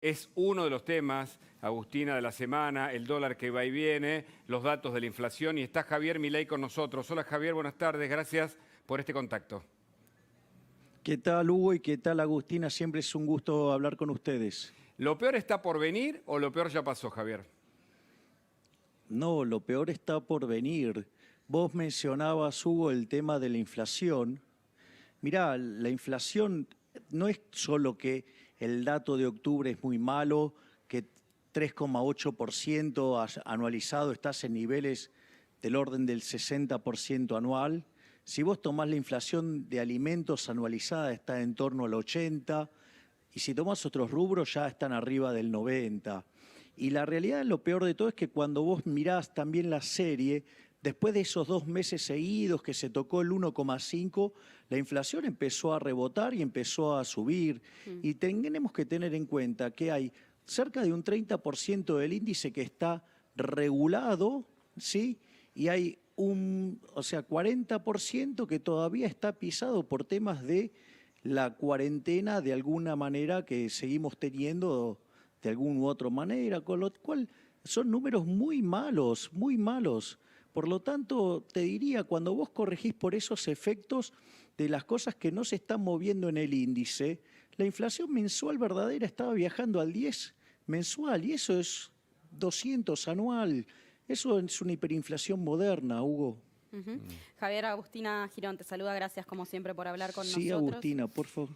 Es uno de los temas, Agustina, de la semana, el dólar que va y viene, los datos de la inflación, y está Javier Milei con nosotros. Hola Javier, buenas tardes, gracias por este contacto. ¿Qué tal, Hugo? ¿Y qué tal, Agustina? Siempre es un gusto hablar con ustedes. ¿Lo peor está por venir o lo peor ya pasó, Javier? No, lo peor está por venir. Vos mencionabas, Hugo, el tema de la inflación. Mirá, la inflación no es solo que el dato de octubre es muy malo, que 3,8% anualizado estás en niveles del orden del 60% anual. Si vos tomás la inflación de alimentos anualizada está en torno al 80%, y si tomás otros rubros ya están arriba del 90%. Y la realidad, lo peor de todo, es que cuando vos mirás también la serie, después de esos 2 meses seguidos que se tocó el 1,5, la inflación empezó a rebotar y empezó a subir. Y tenemos que tener en cuenta que hay cerca de un 30% del índice que está regulado, ¿sí? Y hay un 40% que todavía está pisado por temas de la cuarentena, de alguna manera, que seguimos teniendo de alguna u otra manera, con lo cual son números muy malos, muy malos. Por lo tanto, te diría, cuando vos corregís por esos efectos de las cosas que no se están moviendo en el índice, la inflación mensual verdadera estaba viajando al 10 mensual, y eso es 200 anual. Eso es una hiperinflación moderna, Hugo. Javier, Agustina Girón te saluda, gracias como siempre por hablar con Sí, nosotros. Agustina, por favor.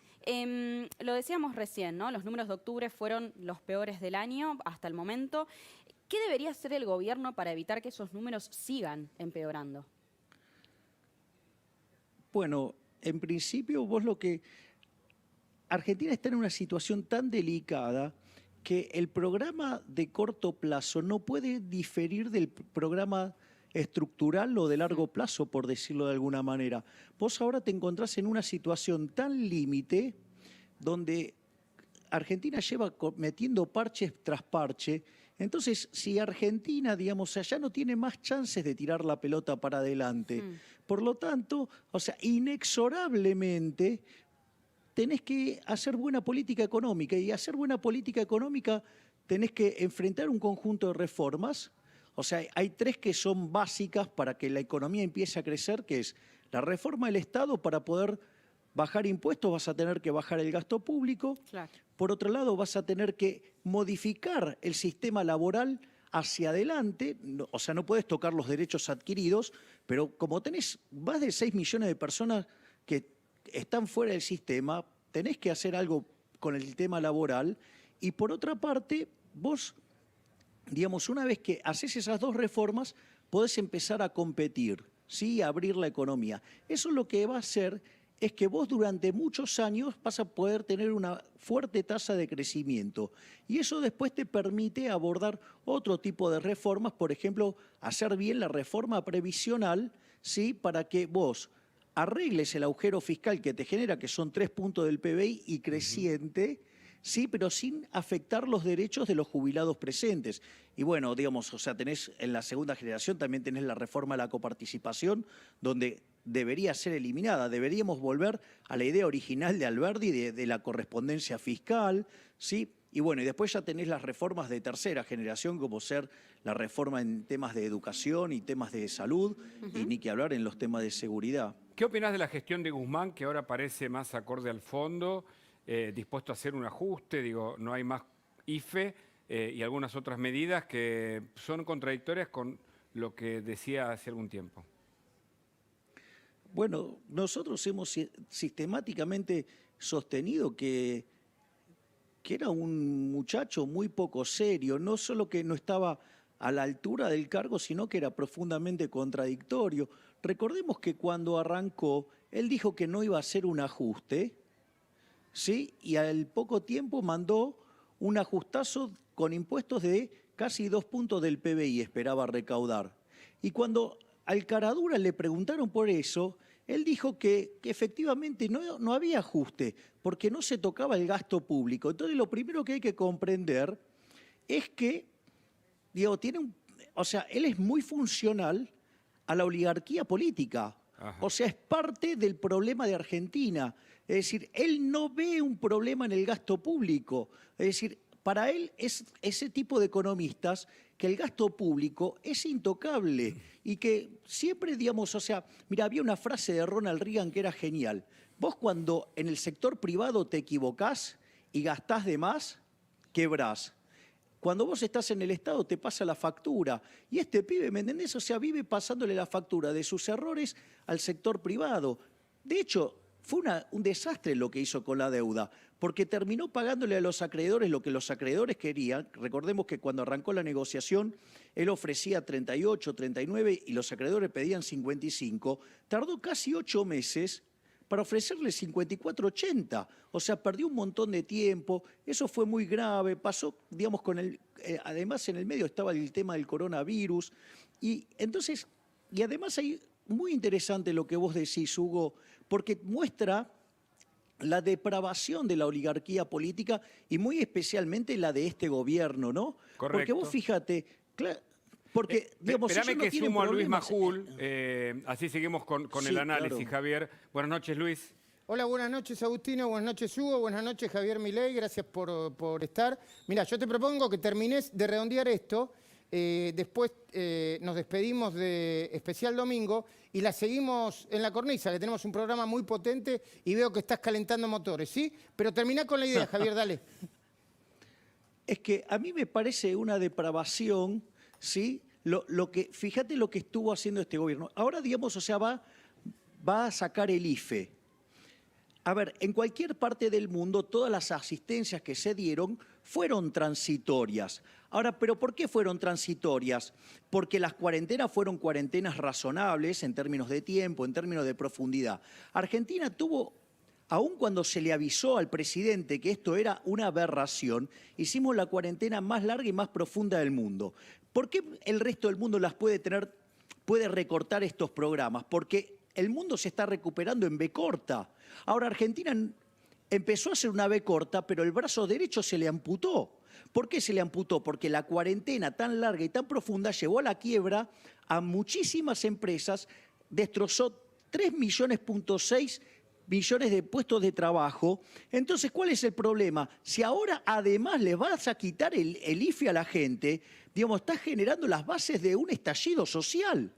Lo decíamos recién, ¿no? Los números de octubre fueron los peores del año hasta el momento. ¿Qué debería hacer el gobierno para evitar que esos números sigan empeorando? Bueno, en principio Argentina está en una situación tan delicada que el programa de corto plazo no puede diferir del programa estructural o de largo plazo, por decirlo de alguna manera. Vos ahora te encontrás en una situación tan límite donde Argentina lleva metiendo parches tras parche. Entonces, si Argentina, digamos, ya no tiene más chances de tirar la pelota para adelante, por lo tanto, inexorablemente tenés que hacer buena política económica, y hacer buena política económica tenés que enfrentar un conjunto de reformas. Hay 3 que son básicas para que la economía empiece a crecer, que es la reforma del Estado. Para poder bajar impuestos vas a tener que bajar el gasto público. Claro. Por otro lado, vas a tener que modificar el sistema laboral hacia adelante. No puedes tocar los derechos adquiridos, pero como tenés más de 6 millones de personas que están fuera del sistema, tenés que hacer algo con el tema laboral. Y por otra parte, vos, digamos, una vez que haces esas 2 reformas, podés empezar a competir, ¿sí? A abrir la economía. Eso lo que va a hacer es que vos durante muchos años vas a poder tener una fuerte tasa de crecimiento. Y eso después te permite abordar otro tipo de reformas, por ejemplo, hacer bien la reforma previsional, ¿sí? Para que vos arregles el agujero fiscal que te genera, que son 3 puntos del PBI y creciente, sí, pero sin afectar los derechos de los jubilados presentes. Y bueno, digamos, tenés en la segunda generación también tenés la reforma de la coparticipación, donde debería ser eliminada. Deberíamos volver a la idea original de Alberdi de la correspondencia fiscal, ¿sí? Y bueno, y después ya tenés las reformas de tercera generación, como ser la reforma en temas de educación y temas de salud, y ni que hablar en los temas de seguridad. ¿Qué opinás de la gestión de Guzmán, que ahora parece más acorde al fondo, dispuesto a hacer un ajuste? Digo, no hay más IFE y algunas otras medidas que son contradictorias con lo que decía hace algún tiempo. Bueno, nosotros hemos sistemáticamente sostenido que era un muchacho muy poco serio, no solo que no estaba a la altura del cargo, sino que era profundamente contradictorio. Recordemos que cuando arrancó, él dijo que no iba a hacer un ajuste, ¿sí? Y al poco tiempo mandó un ajustazo con impuestos de casi 2 puntos del PBI, esperaba recaudar. Y cuando al Caradura le preguntaron por eso, él dijo que efectivamente no había ajuste, porque no se tocaba el gasto público. Entonces, lo primero que hay que comprender es que, digo, él es muy funcional a la oligarquía política. Ajá. Es parte del problema de Argentina. Es decir, él no ve un problema en el gasto público. Es decir, para él es ese tipo de economistas que el gasto público es intocable y que siempre, digamos, o sea, mira, había una frase de Ronald Reagan que era genial. Vos cuando en el sector privado te equivocás y gastás de más, quebrás. Cuando vos estás en el Estado te pasa la factura. Y este pibe, ¿me entendés? O sea, vive pasándole la factura de sus errores al sector privado. De hecho, fue un desastre lo que hizo con la deuda, porque terminó pagándole a los acreedores lo que los acreedores querían. Recordemos que cuando arrancó la negociación, él ofrecía 38, 39 y los acreedores pedían 55. Tardó casi 8 meses para ofrecerle 54,80. O sea, perdió un montón de tiempo, eso fue muy grave, pasó, digamos, además en el medio estaba el tema del coronavirus. Y entonces, y además hay muy interesante lo que vos decís, Hugo, porque muestra la depravación de la oligarquía política y muy especialmente la de este gobierno, ¿no? Correcto. Porque vos fíjate, porque, digamos, espérame ellos no que tienen sumo a Luis problemas. Majul, así seguimos con Sí, el análisis, claro. Javier. Buenas noches, Luis. Hola, buenas noches, Agustino. Buenas noches, Hugo. Buenas noches, Javier Milei. Gracias por estar. Mira, yo te propongo que termines de redondear esto. Después nos despedimos de Especial Domingo y la seguimos en La Cornisa, que tenemos un programa muy potente y veo que estás calentando motores, ¿sí? Pero termina con la idea, Javier, dale. Es que a mí me parece una depravación, ¿sí? Fíjate lo que estuvo haciendo este gobierno. Ahora, digamos, o sea, va a sacar el IFE. A ver, en cualquier parte del mundo todas las asistencias que se dieron fueron transitorias. Ahora, ¿pero por qué fueron transitorias? Porque las cuarentenas fueron cuarentenas razonables en términos de tiempo, en términos de profundidad. Argentina tuvo, aun cuando se le avisó al presidente que esto era una aberración, hicimos la cuarentena más larga y más profunda del mundo. ¿Por qué el resto del mundo puede recortar estos programas? Porque el mundo se está recuperando en B corta. Ahora Argentina empezó a hacer una B corta, pero el brazo derecho se le amputó. ¿Por qué se le amputó? Porque la cuarentena tan larga y tan profunda llevó a la quiebra a muchísimas empresas, destrozó 3,6 millones de puestos de trabajo. Entonces, ¿cuál es el problema? Si ahora además le vas a quitar el IFE a la gente, digamos, estás generando las bases de un estallido social.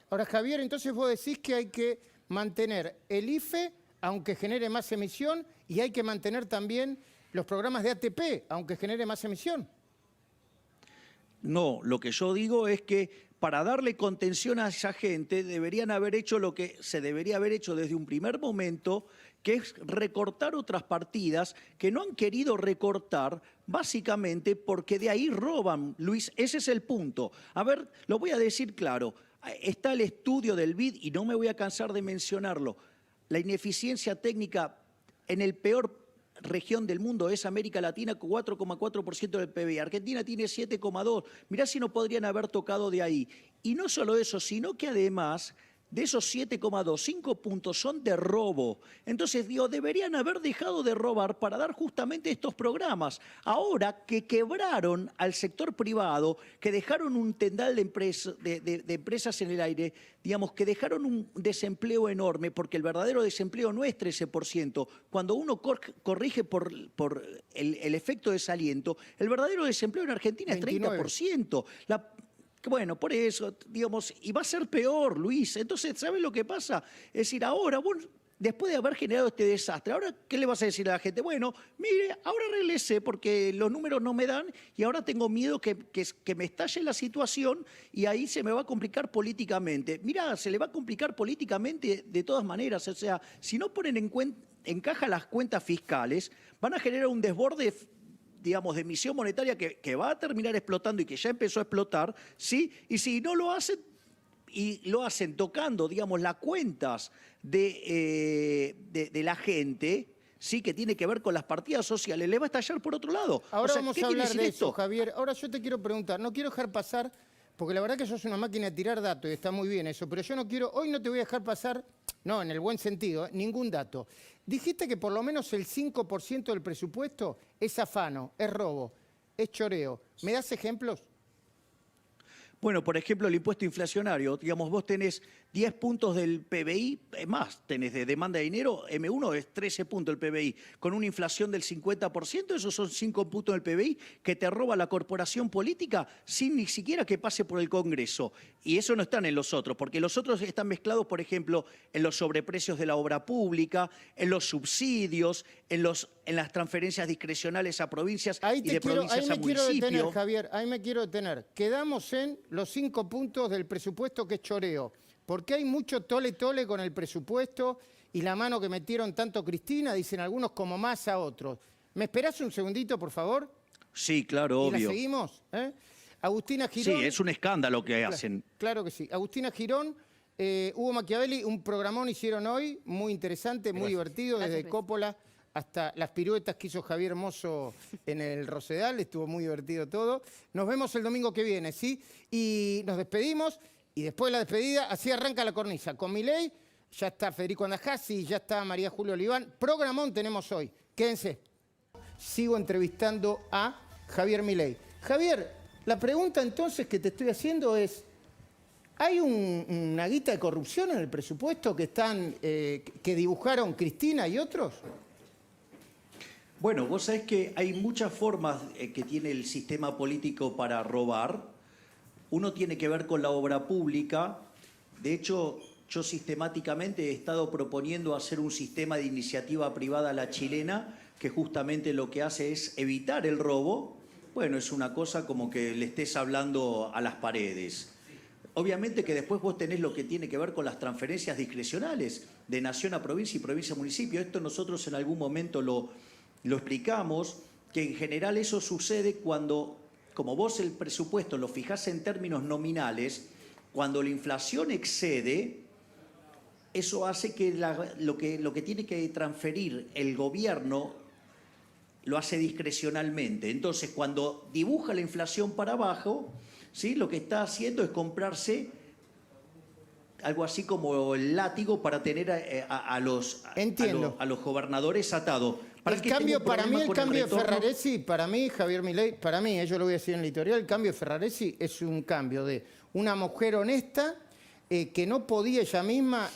Ahora, Javier, entonces vos decís que hay que mantener el IFE, aunque genere más emisión, y hay que mantener también los programas de ATP, aunque genere más emisión. No, lo que yo digo es que para darle contención a esa gente deberían haber hecho lo que se debería haber hecho desde un primer momento, que es recortar otras partidas que no han querido recortar, básicamente porque de ahí roban, Luis, ese es el punto. A ver, lo voy a decir claro, está el estudio del BID y no me voy a cansar de mencionarlo. La ineficiencia técnica en el peor región del mundo es América Latina con 4,4% del PBI. Argentina tiene 7,2%. Mirá si no podrían haber tocado de ahí. Y no solo eso, sino que además de esos 7,2, 5 puntos son de robo. Entonces, digo, deberían haber dejado de robar para dar justamente estos programas. Ahora que quebraron al sector privado, que dejaron un tendal de empresas en el aire, digamos, que dejaron un desempleo enorme, porque el verdadero desempleo no es 13%. Cuando uno corrige por el efecto desaliento, el verdadero desempleo en Argentina 29. es 30%. Bueno, por eso, digamos, y va a ser peor, Luis. Entonces, ¿sabes lo que pasa? Es decir, ahora, vos, después de haber generado este desastre, ahora, ¿qué le vas a decir a la gente? Bueno, mire, ahora arréglese porque los números no me dan y ahora tengo miedo que me estalle la situación y ahí se me va a complicar políticamente. Mirá, se le va a complicar políticamente de todas maneras. O sea, si no ponen en caja las cuentas fiscales, van a generar un desborde, digamos, de emisión monetaria que va a terminar explotando y que ya empezó a explotar, ¿sí? Y si no lo hacen, y lo hacen tocando, digamos, las cuentas de la gente, sí, que tiene que ver con las partidas sociales, le va a estallar por otro lado. Ahora o sea, vamos ¿qué a quiere hablar decir de esto? eso, Javier. Ahora yo te quiero preguntar, no quiero dejar pasar, porque la verdad que sos una máquina de tirar datos y está muy bien eso, pero yo no quiero, hoy no te voy a dejar pasar, no, en el buen sentido, ningún dato. Dijiste que por lo menos el 5% del presupuesto es afano, es robo, es choreo. ¿Me das ejemplos? Bueno, por ejemplo, el impuesto inflacionario. Digamos, vos tenés 10 puntos del PBI, más, tenés de demanda de dinero, M1 es 13 puntos el PBI. Con una inflación del 50%, esos son 5 puntos del PBI que te roba la corporación política sin ni siquiera que pase por el Congreso. Y eso no están en los otros, porque los otros están mezclados, por ejemplo, en los sobreprecios de la obra pública, en los subsidios, en las transferencias discrecionales a provincias y de provincias a municipios. Ahí me quiero detener, Javier, ahí me quiero detener. Quedamos en los 5 puntos del presupuesto que es choreo, porque hay mucho tole-tole con el presupuesto y la mano que metieron tanto Cristina, dicen algunos, como más a otros. ¿Me esperás un segundito, por favor? Sí, claro, ¿Y obvio. la seguimos? Agustina Girón. Sí, es un escándalo que hacen. Claro que sí. Agustina Girón, Hugo Machiavelli, un programón hicieron hoy, muy interesante, muy divertido, desde Gracias. Coppola hasta las piruetas que hizo Javier Mozo en el Rosedal, estuvo muy divertido todo. Nos vemos el domingo que viene, ¿sí? Y nos despedimos, y después de la despedida, así arranca la cornisa. Con Milei, ya está Federico Andajasi, ya está María Julia Oliván. Programón tenemos hoy. Quédense. Sigo entrevistando a Javier Milei. Javier, la pregunta entonces que te estoy haciendo es, ¿hay una guita de corrupción en el presupuesto que dibujaron Cristina y otros? Bueno, vos sabés que hay muchas formas que tiene el sistema político para robar. Uno tiene que ver con la obra pública. De hecho, yo sistemáticamente he estado proponiendo hacer un sistema de iniciativa privada a la chilena que justamente lo que hace es evitar el robo. Bueno, es una cosa como que le estés hablando a las paredes. Obviamente que después vos tenés lo que tiene que ver con las transferencias discrecionales de nación a provincia y provincia a municipio. Esto nosotros en algún momento lo explicamos, que en general eso sucede cuando, como vos el presupuesto lo fijás en términos nominales, cuando la inflación excede, eso hace que lo que tiene que transferir el gobierno lo hace discrecionalmente. Entonces, cuando dibuja la inflación para abajo, ¿sí?, lo que está haciendo es comprarse algo así como el látigo para tener a los gobernadores atados. Para mí, el cambio de Ferraresi, para mí, Javier Milei, para mí, yo lo voy a decir en el editorial, el cambio de Ferraresi es un cambio de una mujer honesta que no podía ella misma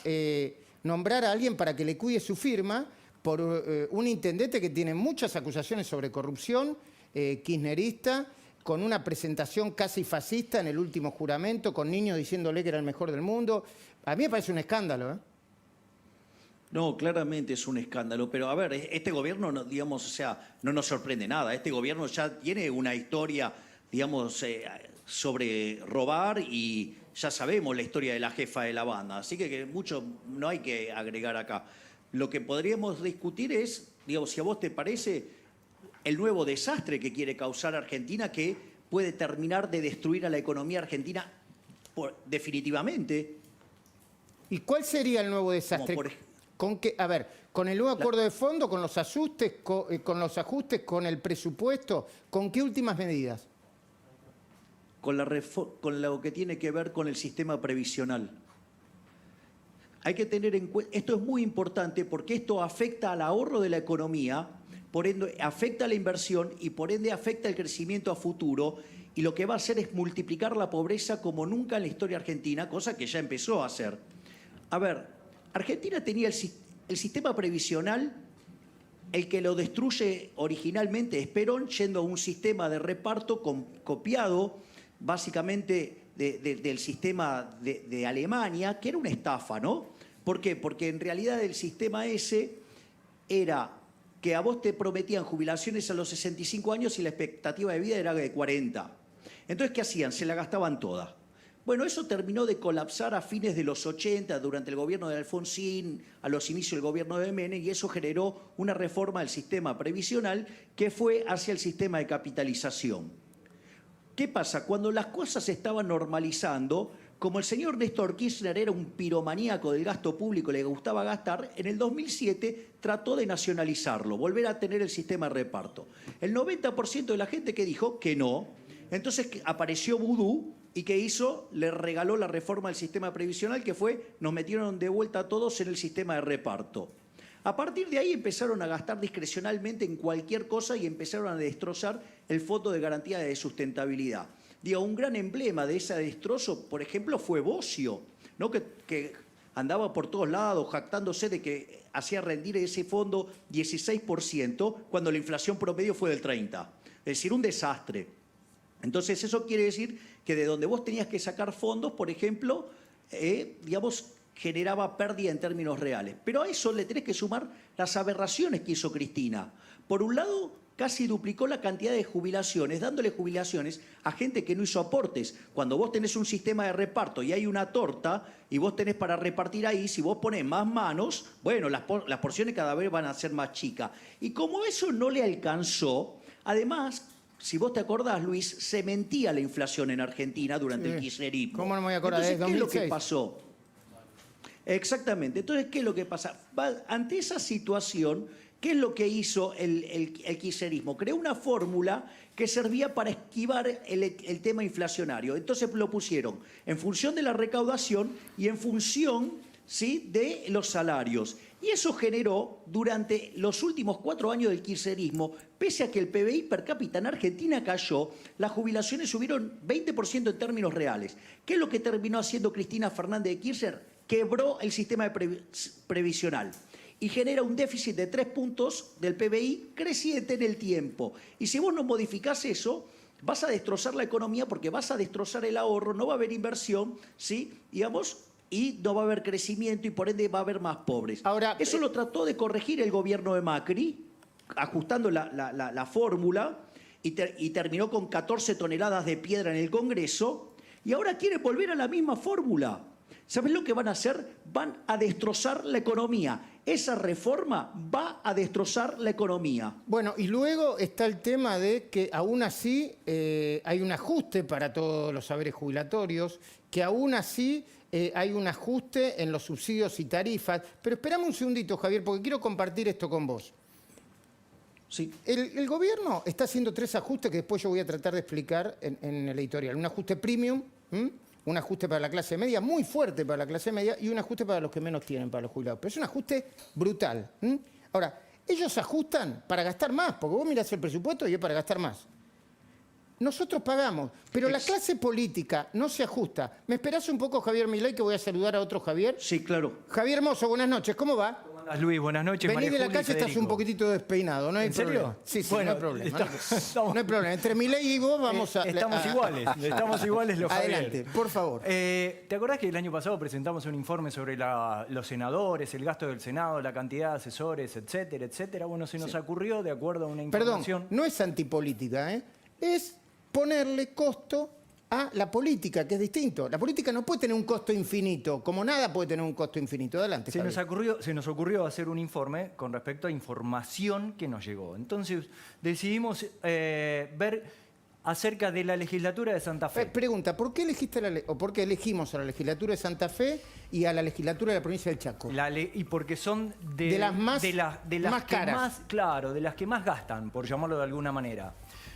nombrar a alguien para que le cuide su firma por un intendente que tiene muchas acusaciones sobre corrupción, kirchnerista, con una presentación casi fascista en el último juramento, con niños diciéndole que era el mejor del mundo. A mí me parece un escándalo, ¿eh? No, claramente es un escándalo, pero a ver, este gobierno, digamos, o sea, no nos sorprende nada. Este gobierno ya tiene una historia, digamos, sobre robar y ya sabemos la historia de la jefa de la banda, así que mucho no hay que agregar acá. Lo que podríamos discutir es, digamos, si a vos te parece, el nuevo desastre que quiere causar Argentina, que puede terminar de destruir a la economía argentina definitivamente. ¿Y cuál sería el nuevo desastre? ¿Con qué? A ver, ¿con el nuevo acuerdo de fondo, con los ajustes, con el presupuesto? ¿Con qué últimas medidas? Con lo que tiene que ver con el sistema previsional. Hay que tener en cuenta, esto es muy importante porque esto afecta al ahorro de la economía, por ende afecta a la inversión y por ende afecta el crecimiento a futuro, y lo que va a hacer es multiplicar la pobreza como nunca en la historia argentina, cosa que ya empezó a hacer. A ver, Argentina tenía el sistema previsional, el que lo destruye originalmente es Perón, yendo a un sistema de reparto copiado básicamente del sistema de Alemania, que era una estafa, ¿no? ¿Por qué? Porque en realidad el sistema ese era que a vos te prometían jubilaciones a los 65 años y la expectativa de vida era de 40. Entonces, ¿qué hacían? Se la gastaban toda. Bueno, eso terminó de colapsar a fines de los 80, durante el gobierno de Alfonsín, a los inicios del gobierno de Menem, y eso generó una reforma del sistema previsional que fue hacia el sistema de capitalización. ¿Qué pasa? Cuando las cosas se estaban normalizando, como el señor Néstor Kirchner era un piromaníaco del gasto público, le gustaba gastar, en el 2007 trató de nacionalizarlo, volver a tener el sistema de reparto. El 90% de la gente que dijo que no, entonces apareció Vudú, y ¿qué hizo? Le regaló la reforma del sistema previsional, que fue, nos metieron de vuelta a todos en el sistema de reparto. A partir de ahí empezaron a gastar discrecionalmente en cualquier cosa y empezaron a destrozar el Fondo de Garantía de Sustentabilidad. Digo, un gran emblema de ese destrozo, por ejemplo, fue Bocio, ¿no? Que andaba por todos lados jactándose de que hacía rendir ese fondo 16% cuando la inflación promedio fue del 30%. Es decir, un desastre. Entonces, eso quiere decir que de donde vos tenías que sacar fondos, por ejemplo, digamos, generaba pérdida en términos reales. Pero a eso le tenés que sumar las aberraciones que hizo Cristina. Por un lado, casi duplicó la cantidad de jubilaciones, dándole jubilaciones a gente que no hizo aportes. Cuando vos tenés un sistema de reparto y hay una torta y vos tenés para repartir ahí, si vos ponés más manos, bueno, las porciones cada vez van a ser más chicas. Y como eso no le alcanzó, además, si vos te acordás, Luis, se mentía la inflación en Argentina durante el kirchnerismo. ¿Cómo no me voy a acordar? Entonces, ¿qué es lo 2006? que pasó? Exactamente. Entonces, ¿qué es lo que pasa? Ante esa situación, ¿qué es lo que hizo el kirchnerismo? Creó una fórmula que servía para esquivar el tema inflacionario. Entonces lo pusieron en función de la recaudación y en función, ¿sí?, de los salarios. Y eso generó, durante los últimos 4 años del kirchnerismo, pese a que el PBI per cápita en Argentina cayó, las jubilaciones subieron 20% en términos reales. ¿Qué es lo que terminó haciendo Cristina Fernández de Kirchner? Quebró el sistema previsional y genera un déficit de 3 puntos del PBI creciente en el tiempo. Y si vos no modificás eso, vas a destrozar la economía porque vas a destrozar el ahorro, no va a haber inversión, ¿sí?, digamos, y no va a haber crecimiento y por ende va a haber más pobres. Ahora, eso lo trató de corregir el gobierno de Macri, ajustando la fórmula, y terminó con 14 toneladas de piedra en el Congreso, y ahora quiere volver a la misma fórmula. ¿Sabes lo que van a hacer? Van a destrozar la economía. Esa reforma va a destrozar la economía. Bueno, y luego está el tema de que aún así hay un ajuste para todos los saberes jubilatorios, que aún así hay un ajuste en los subsidios y tarifas. Pero esperame un segundito, Javier, porque quiero compartir esto con vos. Sí. El gobierno está haciendo 3 ajustes que después yo voy a tratar de explicar en el editorial. Un ajuste premium, un ajuste para la clase media, muy fuerte para la clase media, y un ajuste para los que menos tienen, para los jubilados. Pero es un ajuste brutal. Ahora, ellos ajustan para gastar más, porque vos mirás el presupuesto y es para gastar más. Nosotros pagamos, pero la clase política no se ajusta. ¿Me esperás un poco, Javier Milei, que voy a saludar a otro Javier? Sí, claro. Javier Mozo, buenas noches, ¿cómo va? Luis, buenas noches. Vení de la Julia y calle, estás Federico. un poquitito despeinado, ¿no hay ¿En problema? serio? Sí, sí, Bueno, no hay problema. estamos- No hay problema. Entre Milei y vos vamos a... Estamos iguales los Javier. Adelante, por favor. ¿Te acordás que el año pasado presentamos un informe sobre los senadores, el gasto del Senado, la cantidad de asesores, etcétera, etcétera? Bueno, se nos ocurrió, de acuerdo a una Perdón, información... no es antipolítica, ¿eh? Es ponerle costo a la política, que es distinto. La política no puede tener un costo infinito, como nada puede tener un costo infinito. Adelante, Se Javier. nos ocurrió hacer un informe con respecto a información que nos llegó. Entonces decidimos ver acerca de la legislatura de Santa Fe. Pregunta, ¿por qué por qué elegimos a la legislatura de Santa Fe y a la legislatura de la provincia del Chaco? Y porque son De las más- de las más que caras. más, claro, de las que más gastan, por llamarlo de alguna manera.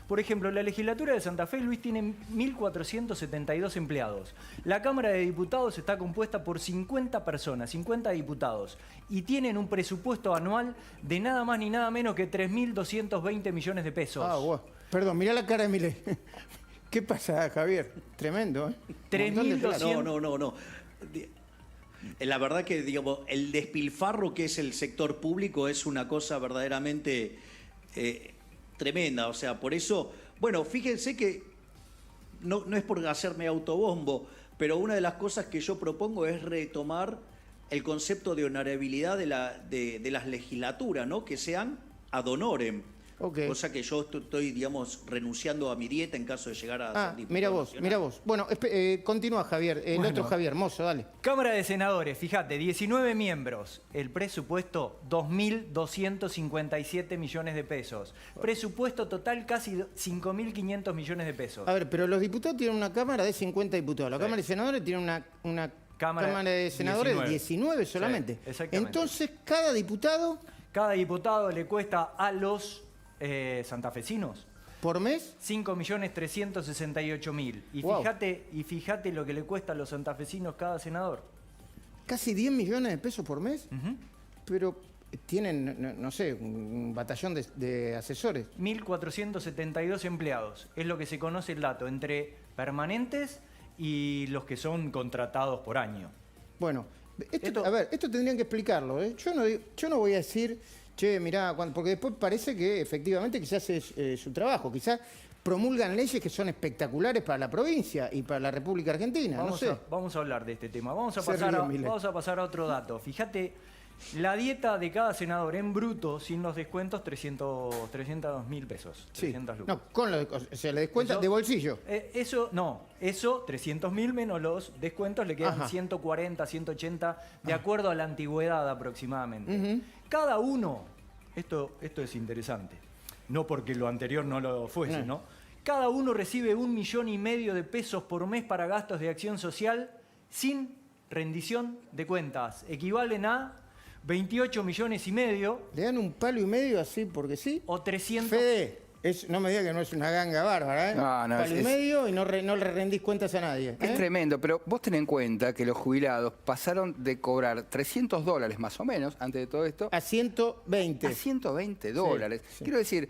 Por ejemplo, la legislatura de Santa Fe, Luis, tiene 1.472 empleados. La Cámara de Diputados está compuesta por 50 personas, 50 diputados, y tienen un presupuesto anual de nada más ni nada menos que 3.220 millones de pesos. Ah, bueno. Perdón, mirá la cara de Milei. ¿Qué pasa, Javier? Tremendo, ¿eh? 3.200. No. La verdad que, digamos, el despilfarro que es el sector público es una cosa verdaderamente tremenda. O sea, por eso, bueno, fíjense que no es por hacerme autobombo, pero una de las cosas que yo propongo es retomar el concepto de honorabilidad de las legislaturas, ¿no? Que sean ad honorem. Ok. Cosa que yo estoy, digamos, renunciando a mi dieta en caso de llegar a ser diputado mira vos, nacional. mira vos. Bueno, continúa, Javier. El otro Javier, Mozo, dale. Cámara de Senadores, fíjate, 19 miembros. El presupuesto, 2.257 millones de pesos. Presupuesto total, casi 5.500 millones de pesos. A ver, pero los diputados tienen una Cámara de 50 diputados. La Cámara de Senadores tiene una Cámara de Senadores de 19 solamente. Sí, exactamente. Entonces, cada diputado, Cada diputado le cuesta a los santafesinos por mes, 5.368.000. Y Wow. fíjate lo que le cuesta a los santafesinos cada senador. casi 10 millones de pesos por mes. Pero tienen, no sé, un batallón de asesores. 1.472 empleados. Es lo que se conoce el dato, entre permanentes y los que son contratados por año. Bueno, a ver, esto tendrían que explicarlo, ¿eh? Yo no voy a decir, che, mirá, porque después parece que efectivamente quizás es su trabajo, quizás promulgan leyes que son espectaculares para la provincia y para la República Argentina, no sé. Vamos a hablar de este tema. Vamos a Se pasar ríe Milei. pasar a otro dato. Fíjate, la dieta de cada senador en bruto, sin los descuentos, 300.000 pesos. Sí. 300 lucas. No, se le descuenta Eso- de bolsillo. Eso, 300.000 menos los descuentos le quedan Ajá. 140, 180, de acuerdo a la antigüedad aproximadamente. Cada uno, esto es interesante, no porque lo anterior no lo fuese, ¿no? Cada uno recibe 1,5 millones de pesos por mes para gastos de acción social sin rendición de cuentas. Equivalen a 28,5 millones Le dan un palo y medio así porque sí. o 300... Fede, no me diga que no es una ganga bárbara, ¿eh? No, palo y es- medio y no le rendís cuentas a nadie. Es ¿eh? tremendo, pero vos ten en cuenta que los jubilados pasaron de cobrar $300 más o menos, antes de todo esto, A 120. a $120. sí. Quiero decir,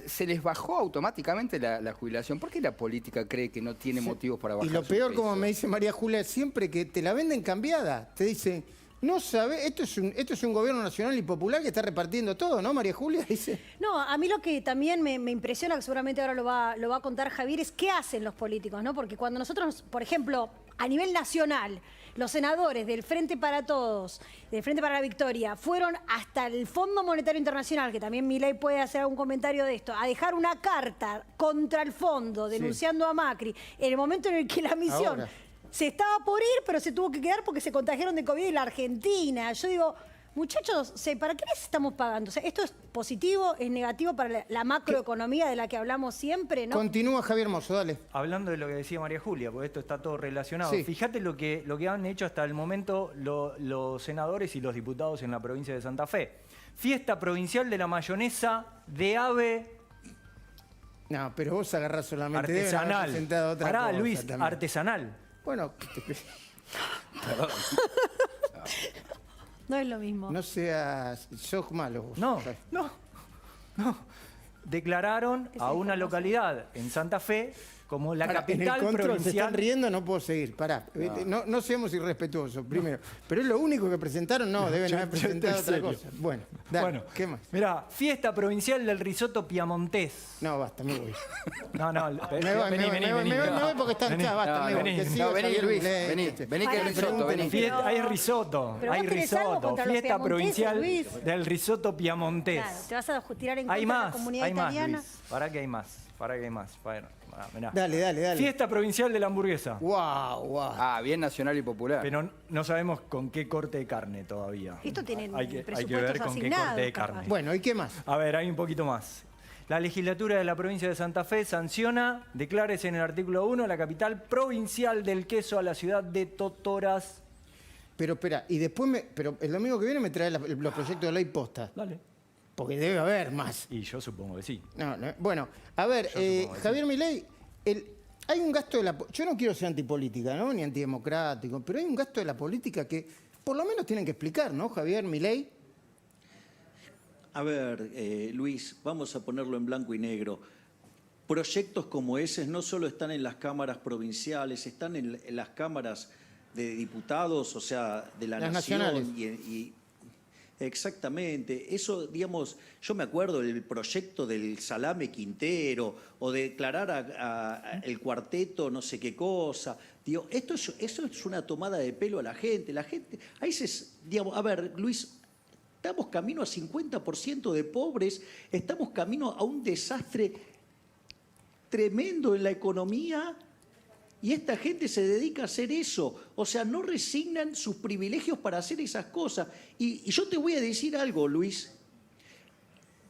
se les bajó automáticamente la jubilación. ¿Por qué la política cree que no tiene motivos para bajar Y lo su peor, peso? como me dice María Julia, siempre que te la venden cambiada, te dicen, no sabe, esto es un gobierno nacional y popular que está repartiendo todo, ¿no, María Julia? Dice. No, a mí lo que también me impresiona, que seguramente ahora lo va a contar Javier, es qué hacen los políticos, ¿no? Porque cuando nosotros, por ejemplo, a nivel nacional, los senadores del Frente para Todos, del Frente para la Victoria, fueron hasta el Fondo Monetario Internacional, que también Milei puede hacer algún comentario de esto, a dejar una carta contra el fondo denunciando a Macri, en el momento en el que la misión Ahora. se estaba por ir, pero se tuvo que quedar porque se contagiaron de COVID en la Argentina. Yo digo, muchachos, ¿para qué les estamos pagando? O sea, ¿esto es positivo, es negativo para la macroeconomía de la que hablamos siempre, no? Continúa Javier Mozo, dale. Hablando de lo que decía María Julia, porque esto está todo relacionado. Sí. Fíjate lo que han hecho hasta el momento los senadores y los diputados en la provincia de Santa Fe. Fiesta provincial de la mayonesa de ave No, pero vos agarrás solamente. deben haber artesanal. presentado otra Pará, cosa Luis, también. artesanal. Bueno, No es lo mismo. no seas. Sos malo vos. No, no. Declararon a una localidad en Santa Fe como la Pará, capital en el control se provincial. están riendo, no puedo seguir. Pará, no seamos irrespetuosos, primero. Pero es lo único que presentaron, no, deben haber presentado en otra serio. cosa. Bueno, dale, Bueno, ¿qué más? mirá, fiesta provincial del risotto piamontés. No, basta, me voy. No, Me voy porque están ya, basta, me voy. vení, Que no, siga vení, Javier Luis, Milei, vení, este. vení que hay Pará, risotto, vení. Hay risotto, Pero hay vos tenés algo risotto. contra los Fiesta piamonteses, provincial Luis. del risotto piamontés. Claro, te vas a tirar en Hay contra de la más, comunidad hay más, italiana. Luis. Para que hay más, para que hay más. Mirá. Dale. Fiesta provincial de la hamburguesa. Wow. Ah, bien nacional y popular. Pero no sabemos con qué corte de carne todavía. Esto tiene hay que ver presupuestos con qué asignados, corte de capaz. carne. Bueno, ¿y qué más? A ver, hay un poquito más. La legislatura de la provincia de Santa Fe sanciona, declárese en el artículo 1, la capital provincial del queso a la ciudad de Totoras. Pero espera, y después pero el domingo que viene me trae los proyectos de ley posta. Dale. Porque debe haber más. Y yo supongo que sí. No, bueno, a ver, supongo que Javier Milei, hay un gasto de la... Yo no quiero ser antipolítica, ¿no? Ni antidemocrático, pero hay un gasto de la política que por lo menos tienen que explicar, ¿no, Javier Milei? A ver, Luis, vamos a ponerlo en blanco y negro. Proyectos como ese no solo están en las cámaras provinciales, están en las cámaras de diputados, o sea, de la Las nación. nacionales. Exactamente. Eso, digamos, yo me acuerdo del proyecto del Salame Quintero o de declarar a el cuarteto no sé qué cosa. Digo, eso es una tomada de pelo a la gente. La gente, a veces, digamos, a ver, Luis, estamos camino a 50% de pobres, estamos camino a un desastre tremendo en la economía y esta gente se dedica a hacer eso. O sea, no resignan sus privilegios para hacer esas cosas. Y yo te voy a decir algo, Luis.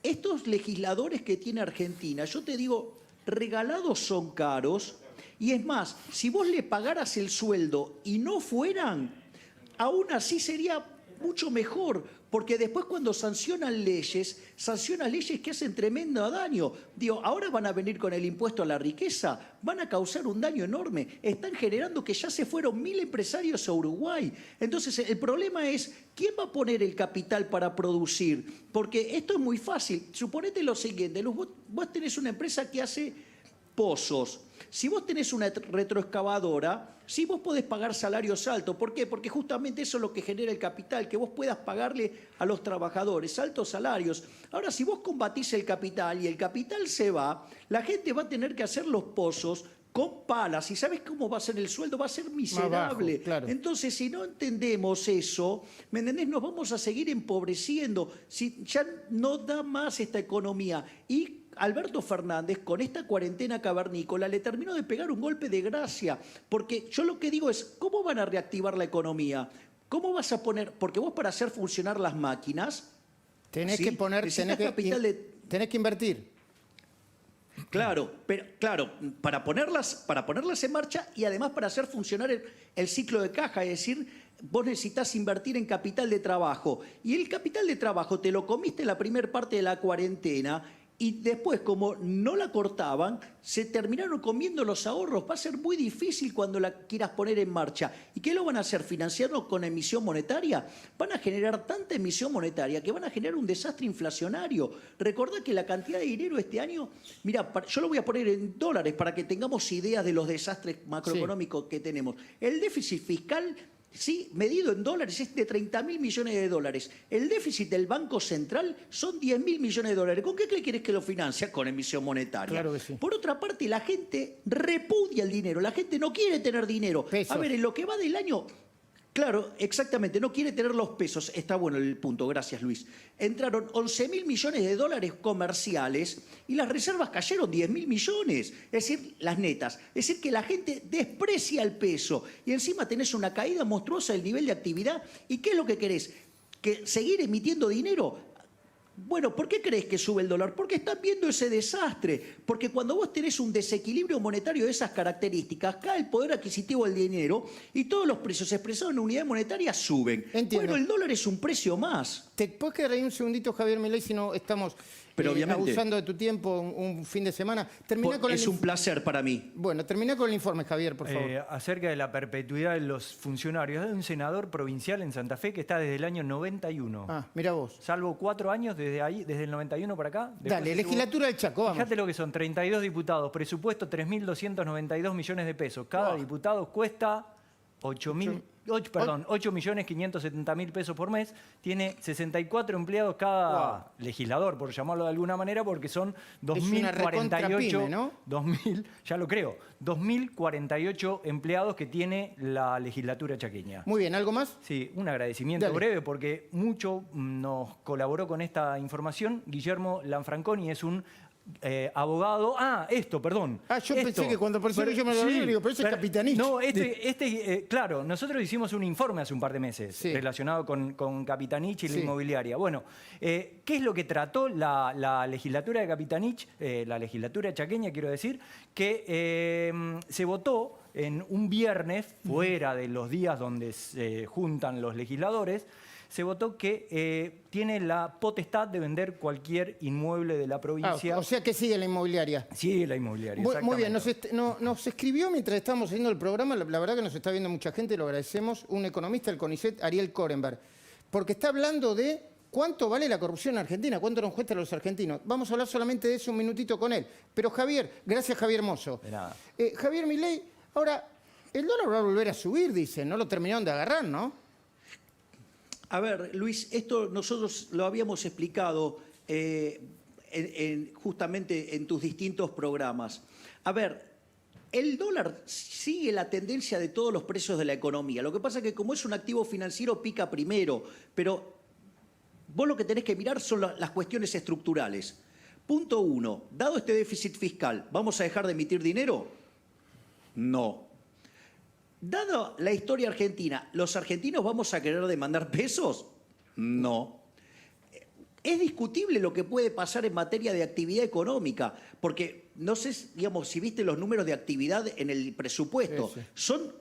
Estos legisladores que tiene Argentina, yo te digo, regalados son caros. Y es más, si vos le pagaras el sueldo y no fueran, aún así sería mucho mejor, porque después cuando sancionan leyes que hacen tremendo daño. Digo, ahora van a venir con el impuesto a la riqueza, van a causar un daño enorme. Están generando que ya se fueron 1000 empresarios a Uruguay. Entonces, el problema es, ¿quién va a poner el capital para producir? Porque esto es muy fácil. Suponete lo siguiente, Luz, vos tenés una empresa que hace pozos. Si vos tenés una retroexcavadora, sí vos podés pagar salarios altos. ¿Por qué? Porque justamente eso es lo que genera el capital, que vos puedas pagarle a los trabajadores altos salarios. Ahora, si vos combatís el capital y el capital se va, la gente va a tener que hacer los pozos con palas. ¿Y sabés cómo va a ser el sueldo? Va a ser miserable. Bajo, claro. Entonces, si no entendemos eso, ¿me entendés? Nos vamos a seguir empobreciendo. Si ya no da más esta economía. Y Alberto Fernández, con esta cuarentena cavernícola, le terminó de pegar un golpe de gracia. Porque yo lo que digo es, ¿cómo van a reactivar la economía? ¿Cómo vas a poner? Porque vos, para hacer funcionar las máquinas, Tenés ¿sí? que poner, necesitas capital de... tenés que invertir. Claro, pero claro, para ponerlas en marcha y además para hacer funcionar el ciclo de caja, es decir, vos necesitas invertir en capital de trabajo. Y el capital de trabajo te lo comiste en la primera parte de la cuarentena y después, como no la cortaban, se terminaron comiendo los ahorros. Va a ser muy difícil cuando la quieras poner en marcha. ¿Y qué lo van a hacer? ¿Financiarlo con emisión monetaria? Van a generar tanta emisión monetaria que van a generar un desastre inflacionario. Recordá que la cantidad de dinero este año, mira, yo lo voy a poner en dólares para que tengamos ideas de los desastres macroeconómicos que tenemos. El déficit fiscal, sí, medido en dólares, es de 30.000 millones de dólares. El déficit del Banco Central son 10.000 millones de dólares. ¿Con qué querés que lo financia? Con emisión monetaria. Claro que sí. Por otra parte, la gente repudia el dinero. La gente no quiere tener dinero. Pesos. A ver, en lo que va del año... Claro, exactamente, no quiere tener los pesos. Está bueno el punto, gracias Luis. Entraron 11.000 millones de dólares comerciales y las reservas cayeron 10.000 millones. Es decir, las netas. Es decir, que la gente desprecia el peso y encima tenés una caída monstruosa del nivel de actividad. ¿Y qué es lo que querés? ¿Que seguir emitiendo dinero? Bueno, ¿por qué crees que sube el dólar? Porque están viendo ese desastre. Porque cuando vos tenés un desequilibrio monetario de esas características, cae el poder adquisitivo del dinero y todos los precios expresados en unidad monetaria suben. Entiendo. Bueno, el dólar es un precio más. ¿Te puedes quedar ahí un segundito, Javier Milei, si no estamos Pero obviamente, abusando de tu tiempo un fin de semana? Terminá con es un placer para mí. Bueno, termina con el informe, Javier, por favor. Acerca de la perpetuidad de los funcionarios. Hay un senador provincial en Santa Fe que está desde el año 91. Ah, mira vos. Salvo 4 años desde ahí, desde el 91 para acá. Después Dale, estuvo- legislatura del Chaco, vamos. Fíjate lo que son, 32 diputados, presupuesto 3.292 millones de pesos. Cada diputado cuesta 8.570.000 pesos por mes. Tiene 64 empleados cada legislador, por llamarlo de alguna manera, porque son una recontra 2.048, pyme, ¿no? 2.000, ya lo creo, 2.048 empleados que tiene la legislatura chaqueña. Muy bien, ¿algo más? Sí, un agradecimiento Dale. breve porque mucho nos colaboró con esta información. Guillermo Lanfranconi es un abogado. Perdón. Yo pensé que cuando apareció Guillermo Lanfranconi, digo, pero ese es Capitanich. No, claro, nosotros hicimos un informe hace un par de meses Sí. relacionado con Capitanich y la Sí. inmobiliaria. Bueno, ¿qué es lo que trató la legislatura de Capitanich, la legislatura chaqueña, quiero decir? Que se votó en un viernes, fuera de los días donde se juntan los legisladores, se votó que tiene la potestad de vender cualquier inmueble de la provincia. O sea que sigue la inmobiliaria. Sí, la inmobiliaria. Muy bien, exactamente. nos escribió mientras estábamos haciendo el programa, la verdad que nos está viendo mucha gente, lo agradecemos, un economista del CONICET, Ariel Korenberg, porque está hablando de cuánto vale la corrupción en Argentina, cuánto nos cuesta a los argentinos. Vamos a hablar solamente de eso un minutito con él. Pero Javier, gracias Javier Mozo. De nada. Javier Milei, ahora, el dólar va a volver a subir, dicen, no lo terminaron de agarrar, ¿no? A ver, Luis, esto nosotros lo habíamos explicado justamente en tus distintos programas. A ver, el dólar sigue la tendencia de todos los precios de la economía. Lo que pasa es que como es un activo financiero, pica primero, pero vos lo que tenés que mirar son las cuestiones estructurales. Punto 1, dado este déficit fiscal, ¿vamos a dejar de emitir dinero? No. Dado la historia argentina, ¿los argentinos vamos a querer demandar pesos? No. Es discutible lo que puede pasar en materia de actividad económica, porque no sé, digamos, si viste los números de actividad en el presupuesto. Sí, sí. Son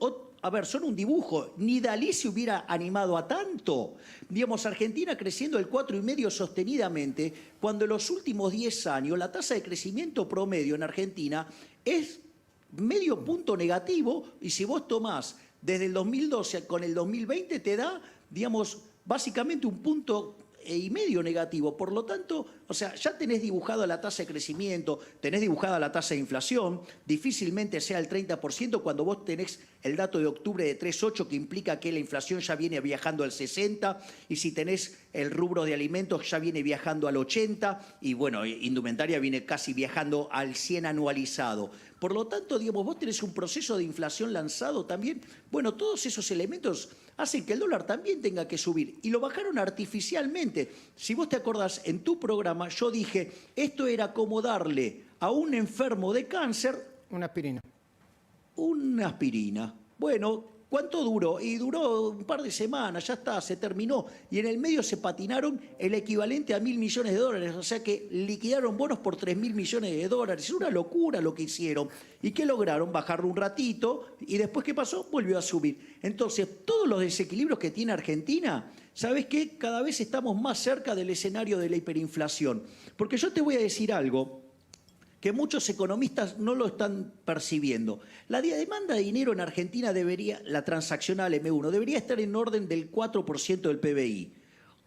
a ver, son un dibujo. Ni Dalí se hubiera animado a tanto. Digamos, Argentina creciendo el 4,5 sostenidamente, cuando en los últimos 10 años la tasa de crecimiento promedio en Argentina es medio punto negativo, y si vos tomás desde el 2012 con el 2020 te da, digamos, básicamente 1,5 puntos negativo. Por lo tanto, o sea, ya tenés dibujada la tasa de crecimiento, tenés dibujada la tasa de inflación, difícilmente sea el 30% cuando vos tenés el dato de octubre de 3,8, que implica que la inflación ya viene viajando al 60, y si tenés el rubro de alimentos ya viene viajando al 80, y bueno, indumentaria viene casi viajando al 100 anualizado. Por lo tanto, digamos, vos tenés un proceso de inflación lanzado también. Bueno, todos esos elementos hacen que el dólar también tenga que subir. Y lo bajaron artificialmente. Si vos te acordás, en tu programa yo dije, esto era como darle a un enfermo de cáncer Una aspirina. una aspirina. Bueno, ¿cuánto duró? Y duró un par de semanas, ya está, se terminó. Y en el medio se patinaron el equivalente a $1.000 millones. O sea que liquidaron bonos por $3.000 millones. Es una locura lo que hicieron. ¿Y qué lograron? Bajarlo un ratito. ¿Y después qué pasó? Volvió a subir. Entonces, todos los desequilibrios que tiene Argentina, ¿sabes qué? Cada vez estamos más cerca del escenario de la hiperinflación. Porque yo te voy a decir algo que muchos economistas no lo están percibiendo. La demanda de dinero en Argentina debería, la transaccional M1, debería estar en orden del 4% del PBI.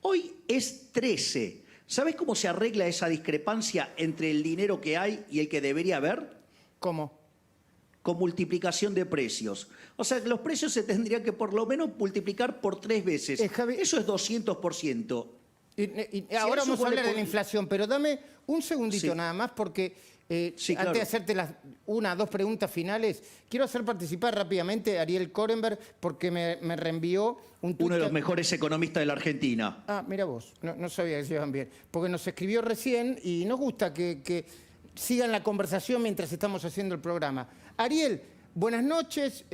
Hoy es 13%. ¿Sabes cómo se arregla esa discrepancia entre el dinero que hay y el que debería haber? ¿Cómo? Con multiplicación de precios. O sea, los precios se tendrían que por lo menos multiplicar por 3 veces. Javi, eso es 200%. Y ahora vamos a hablar de la inflación, pero dame un segundito nada más porque Sí, antes claro. de hacerte las 2 preguntas finales, quiero hacer participar rápidamente a Ariel Korenberg porque me reenvió un tuit. Uno de los mejores economistas de la Argentina. Ah, mira vos, no sabía que se llevan bien. Porque nos escribió recién y nos gusta que sigan la conversación mientras estamos haciendo el programa. Ariel, buenas noches,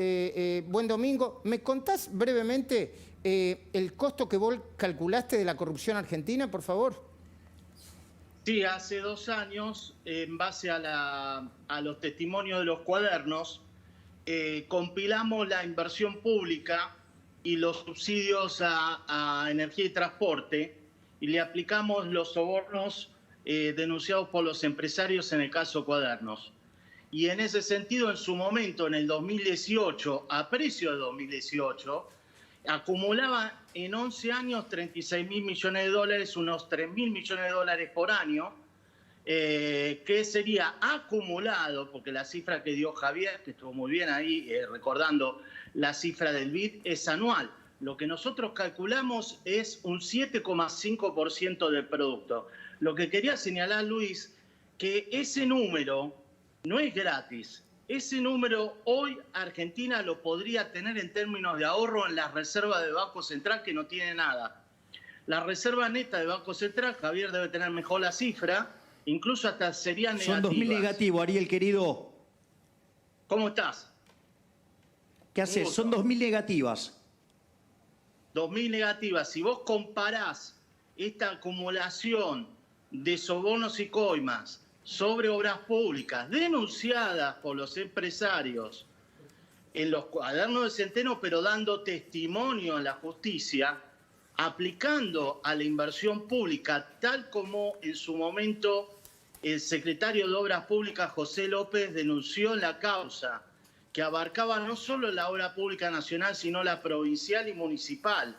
buen domingo. ¿Me contás brevemente el costo que vos calculaste de la corrupción argentina, por favor? Sí, hace 2 años, en base a los testimonios de los cuadernos, compilamos la inversión pública y los subsidios a energía y transporte y le aplicamos los sobornos denunciados por los empresarios en el caso Cuadernos. Y en ese sentido, en su momento, en el 2018, a precio de 2018, acumulaba en 11 años 36.000 millones de dólares, unos 3.000 millones de dólares por año, que sería acumulado, porque la cifra que dio Javier, que estuvo muy bien ahí recordando la cifra del BID, es anual. Lo que nosotros calculamos es un 7,5% del producto. Lo que quería señalar, Luis, que ese número no es gratis. Ese número hoy Argentina lo podría tener en términos de ahorro en las reservas del Banco Central, que no tiene nada. La reserva neta del Banco Central, Javier debe tener mejor la cifra, incluso hasta serían negativas. Son 2.000 negativos, Ariel, querido. ¿Cómo estás? ¿Qué haces? Son 2.000 negativas. 2.000 negativas. Si vos comparás esta acumulación de sobornos y coimas sobre obras públicas denunciadas por los empresarios en los cuadernos de Centeno, pero dando testimonio en la justicia, aplicando a la inversión pública, tal como en su momento el secretario de Obras Públicas, José López, denunció en la causa, que abarcaba no solo la obra pública nacional, sino la provincial y municipal,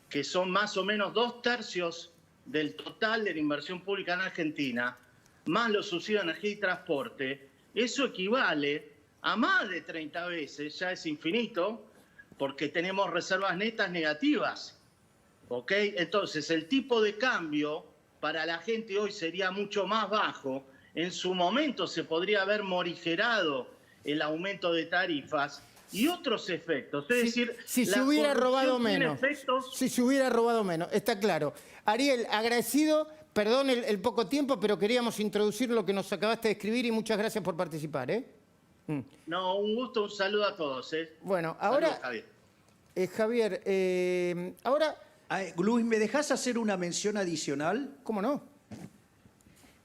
que son más o menos 2/3 del total de la inversión pública en Argentina, más los subsidios de energía y transporte. Eso equivale a más de 30 veces, ya es infinito, porque tenemos reservas netas negativas. ¿Ok? Entonces, el tipo de cambio para la gente hoy sería mucho más bajo. En su momento se podría haber morigerado el aumento de tarifas y otros efectos. Es decir, si se la hubiera corrupción robado tiene menos. efectos. Si se hubiera robado menos, está claro. Ariel, agradecido, perdón el poco tiempo, pero queríamos introducir lo que nos acabaste de escribir y muchas gracias por participar. No, un gusto, un saludo a todos. Bueno, ahora, Saludos, Javier. Javier, ahora, Luis, ¿me dejás hacer una mención adicional? ¿cómo no?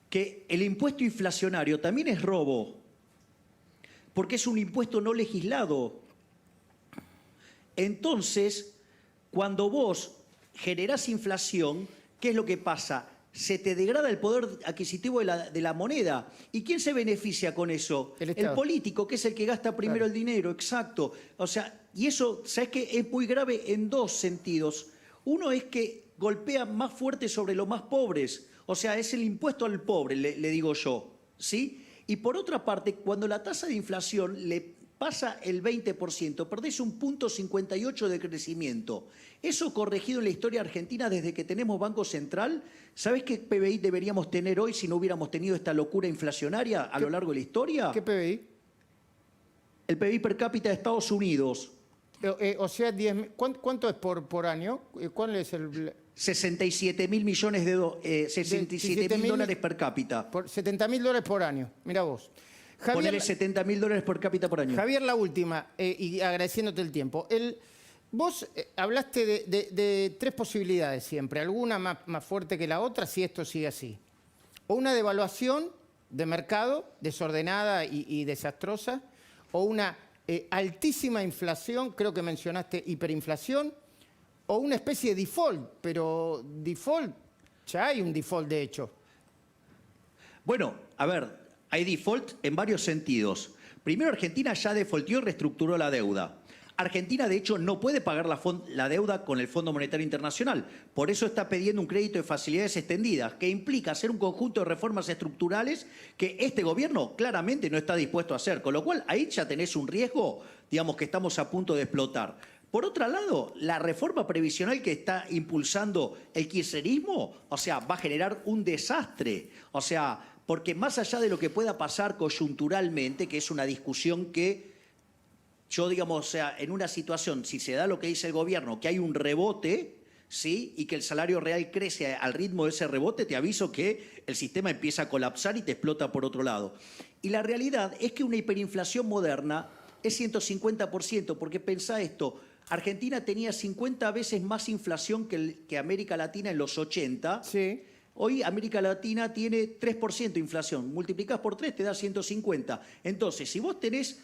Que el impuesto inflacionario también es robo, porque es un impuesto no legislado. Entonces, cuando vos generás inflación, ¿qué es lo que pasa? Se te degrada el poder adquisitivo de la moneda. ¿Y quién se beneficia con eso? El Estado. Político, que es el que gasta primero el dinero, exacto. O sea, y eso, ¿sabes qué? Es muy grave en dos sentidos. Uno es que golpea más fuerte sobre los más pobres. O sea, es el impuesto al pobre, le digo yo, ¿sí? Y por otra parte, cuando la tasa de inflación le pasa el 20%, perdés un 0,58 de crecimiento. Eso corregido en la historia argentina desde que tenemos Banco Central, ¿sabés qué PBI deberíamos tener hoy si no hubiéramos tenido esta locura inflacionaria a lo largo de la historia? ¿Qué PBI? El PBI per cápita de Estados Unidos. O sea, ¿cuánto es por año? ¿Cuál es el...? 67 mil millones de 67 mil dólares per cápita. Por $70.000 por año. Mira vos. Ponele 70 mil dólares per cápita por año. Javier, la última, y agradeciéndote el tiempo. Vos hablaste de tres posibilidades siempre, alguna más fuerte que la otra si esto sigue así. O una devaluación de mercado desordenada y desastrosa, o una altísima inflación, creo que mencionaste hiperinflación, o una especie de default, pero default, ya hay un default de hecho. Bueno, a ver, hay default en varios sentidos. Primero, Argentina ya defaultió y reestructuró la deuda. Argentina, de hecho, no puede pagar la deuda con el Fondo Monetario Internacional. Por eso está pidiendo un crédito de facilidades extendidas, que implica hacer un conjunto de reformas estructurales que este gobierno claramente no está dispuesto a hacer. Con lo cual, ahí ya tenés un riesgo, digamos, que estamos a punto de explotar. Por otro lado, la reforma previsional que está impulsando el kirchnerismo, o sea, va a generar un desastre. O sea, porque más allá de lo que pueda pasar coyunturalmente, que es una discusión que yo, digamos, o sea, en una situación, si se da lo que dice el gobierno, que hay un rebote, ¿sí? Y que el salario real crece al ritmo de ese rebote, te aviso que el sistema empieza a colapsar y te explota por otro lado. Y la realidad es que una hiperinflación moderna es 150%, porque pensá esto, Argentina tenía 50 veces más inflación que América Latina en los 80. Sí. Hoy América Latina tiene 3% de inflación. Multiplicás por 3, te da 150. Entonces, si vos tenés,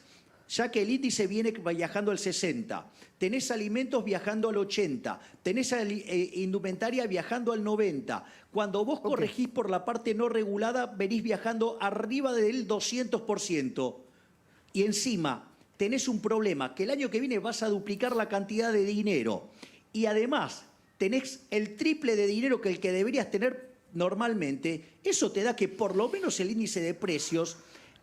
ya que el índice viene viajando al 60, tenés alimentos viajando al 80, tenés indumentaria viajando al 90, cuando vos corregís por la parte no regulada, venís viajando arriba del 200%. Y encima tenés un problema, que el año que viene vas a duplicar la cantidad de dinero. Y además, tenés el triple de dinero que el que deberías tener normalmente. Eso te da que por lo menos el índice de precios,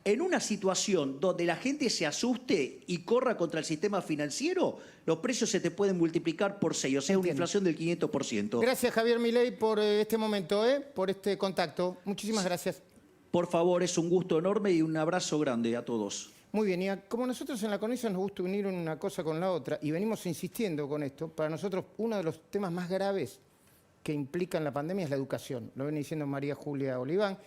en una situación donde la gente se asuste y corra contra el sistema financiero, los precios se te pueden multiplicar por 6, o sea, una inflación del 500%. Gracias, Javier Milei, por este momento, por este contacto. Muchísimas gracias. Por favor, es un gusto enorme y un abrazo grande a todos. Muy bien, y como nosotros en la CONICET nos gusta unir una cosa con la otra, y venimos insistiendo con esto, para nosotros uno de los temas más graves que implican la pandemia es la educación. Lo viene diciendo María Julia Oliván.